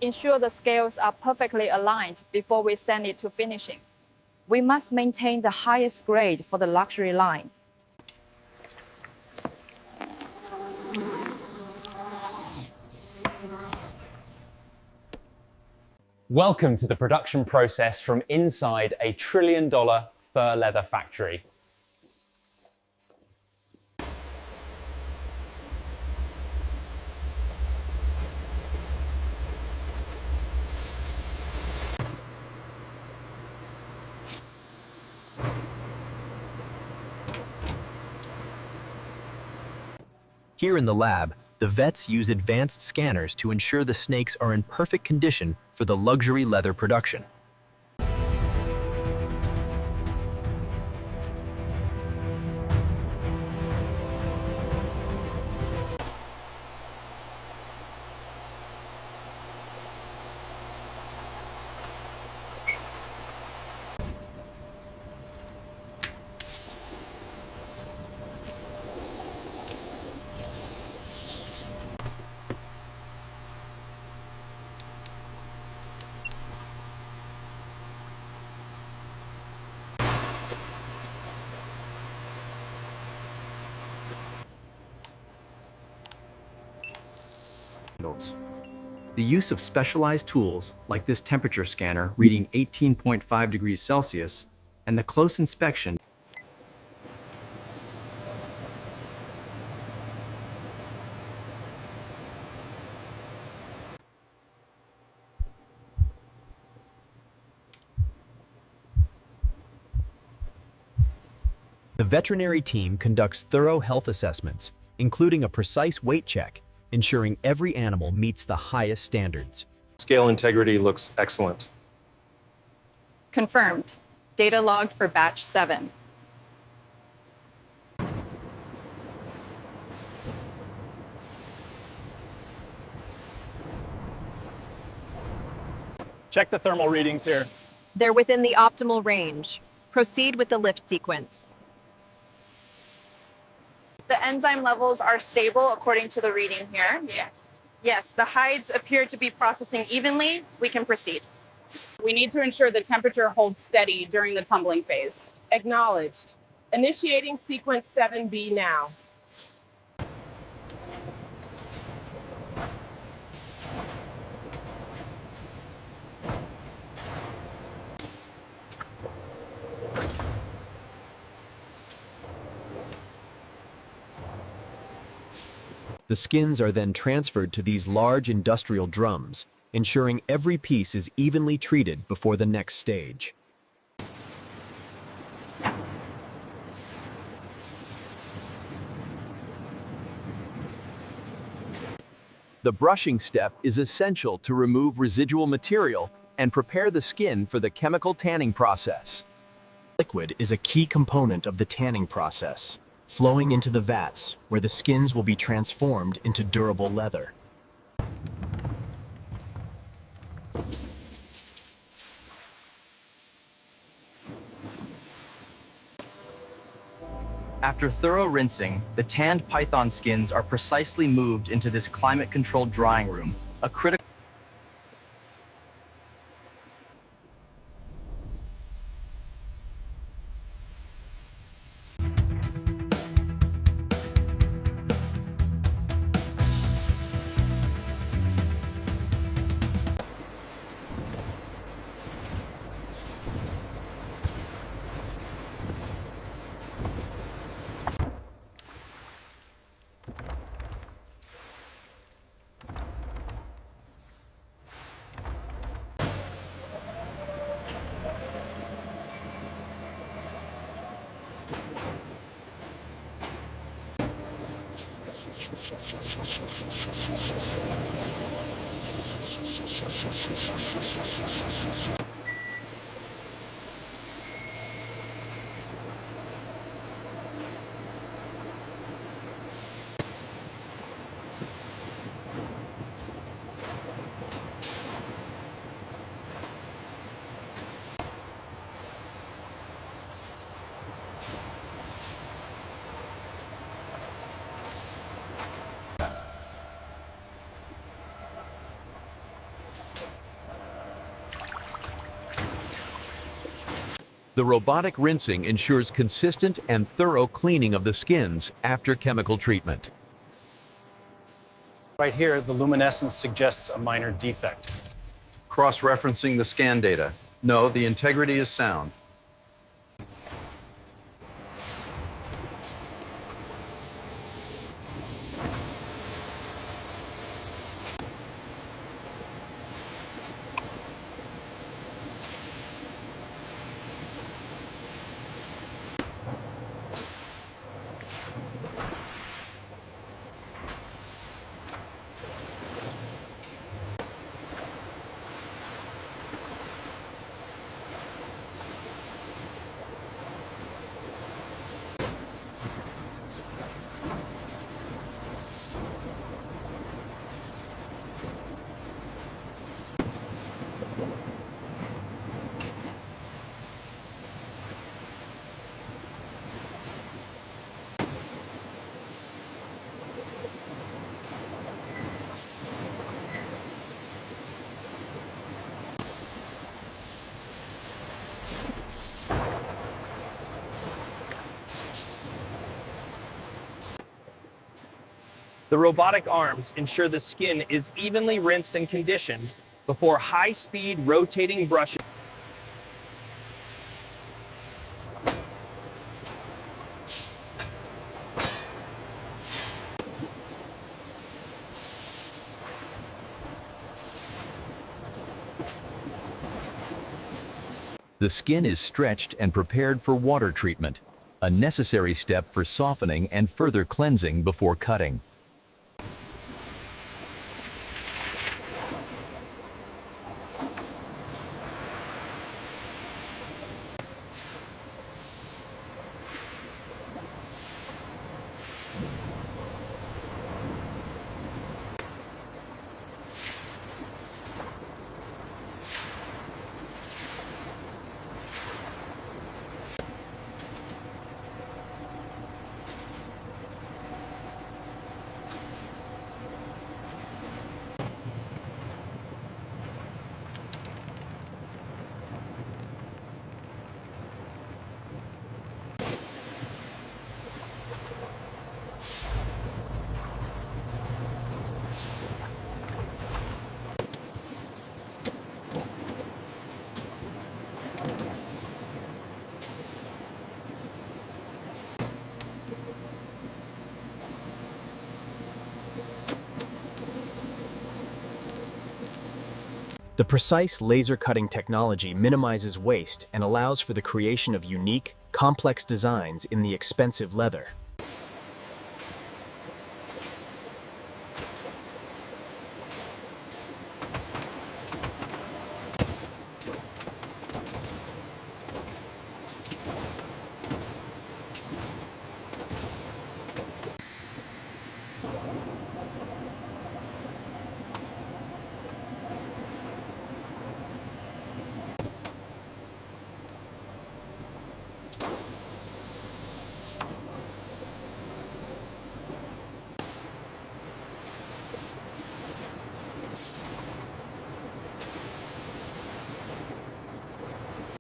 Ensure the scales are perfectly aligned before we send it to finishing. We must maintain the highest grade for the luxury line. Welcome to the production process from inside a $1 trillion fur leather factory. Here in the lab, the vets use advanced scanners to ensure the snakes are in perfect condition for the luxury leather production. The use of specialized tools like this temperature scanner reading 18.5 degrees Celsius and the close inspection . The veterinary team conducts thorough health assessments, including a precise weight check, ensuring every animal meets the highest standards. Scale integrity looks excellent. Confirmed. Data logged for batch 7. Check the thermal readings here. They're within the optimal range. Proceed with the lift sequence. The enzyme levels are stable according to the reading here. Yeah. Yes, the hides appear to be processing evenly. We can proceed. We need to ensure the temperature holds steady during the tumbling phase. Acknowledged. Initiating sequence 7B now. The skins are then transferred to these large industrial drums, ensuring every piece is evenly treated before the next stage. The brushing step is essential to remove residual material and prepare the skin for the chemical tanning process. Liquid is a key component of the tanning process, flowing into the vats, where the skins will be transformed into durable leather. After thorough rinsing, the tanned python skins are precisely moved into this climate-controlled drying room, a critical The robotic rinsing ensures consistent and thorough cleaning of the skins after chemical treatment. Right here, the luminescence suggests a minor defect. Cross-referencing the scan data. No, the integrity is sound. The robotic arms ensure the skin is evenly rinsed and conditioned before high-speed rotating brushes. The skin is stretched and prepared for water treatment, a necessary step for softening and further cleansing before cutting. The precise laser cutting technology minimizes waste and allows for the creation of unique, complex designs in the expensive leather.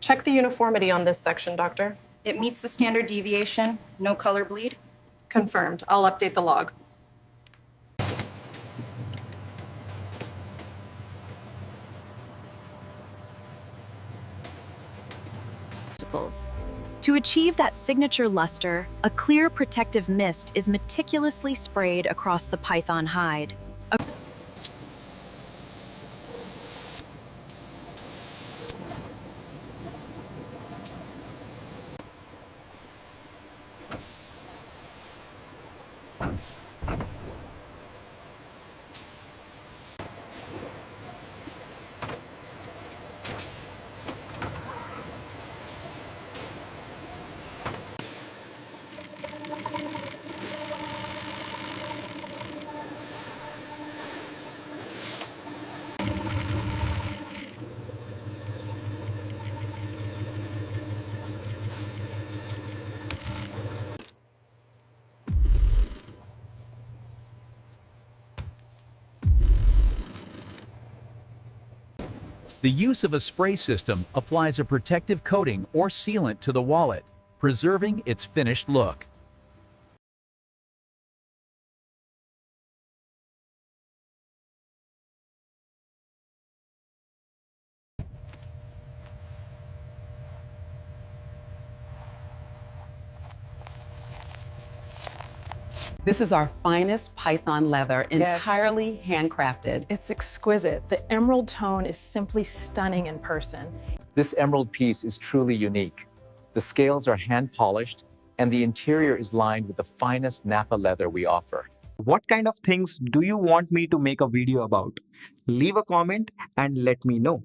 Check the uniformity on this section, Doctor. It meets the standard deviation, no color bleed. Confirmed. I'll update the log. To achieve that signature luster, a clear protective mist is meticulously sprayed across the python hide. The use of a spray system applies a protective coating or sealant to the wallet, preserving its finished look. This is our finest python leather, Yes. entirely handcrafted. It's exquisite. The emerald tone is simply stunning in person. This emerald piece is truly unique. The scales are hand-polished, and the interior is lined with the finest Napa leather we offer. What kind of things do you want me to make a video about? Leave a comment and let me know.